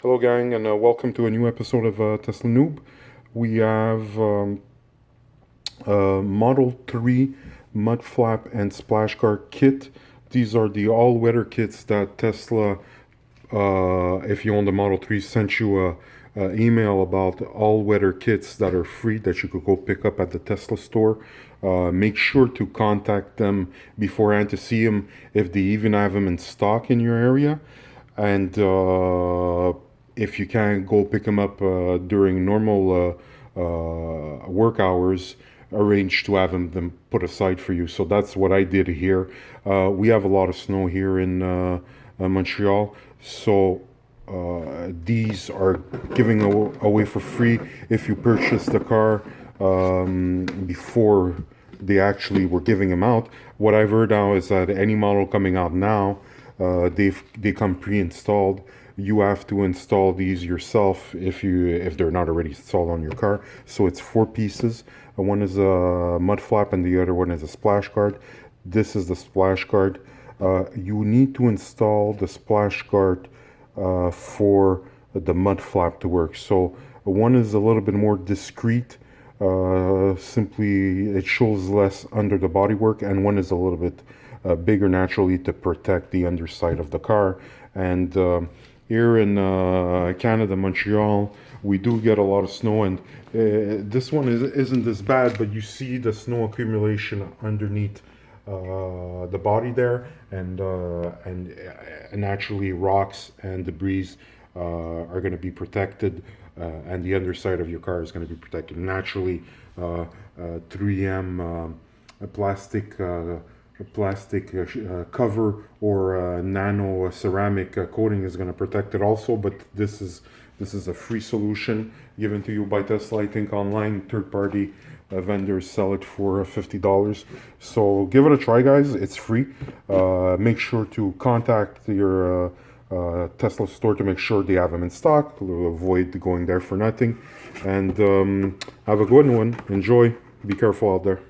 Hello, gang, and welcome to a new episode of Tesla Noob. We have Model 3 mud flap and splash guard kit. These are the all-weather kits that Tesla, if you own the Model 3, sent you a email about all-weather kits that are free that you could go pick up at the Tesla store. Make sure to contact them beforehand to see them if they even have them in stock in your area. And if you can, go pick them up during normal work hours, arrange to have them put aside for you. So that's what I did here. We have a lot of snow here in Montreal, so these are giving away for free if you purchase the car before they actually were giving them out. What I've heard now is that any model coming out now, they come pre-installed. You have to install these yourself if they're not already installed on your car. So it's 4 pieces. One is a mud flap and the other one is a splash guard. This is the splash guard. You need to install the splash guard for the mud flap to work. So one is a little bit more discreet. Simply it shows less under the bodywork, and one is a little bit bigger naturally to protect the underside of the car. And here in Canada, Montreal, we do get a lot of snow, and this one isn't as bad, but you see the snow accumulation underneath the body there, and naturally rocks and debris are going to be protected, and the underside of your car is going to be protected. Naturally, 3M plastic cover or nano ceramic coating is going to protect it also, but this is a free solution given to you by Tesla. I think online third-party vendors sell it for $50. So give it a try, guys. It's free. Make sure to contact your Tesla store to make sure they have them in stock. Avoid going there for nothing. And have a good one. Enjoy. Be careful out there.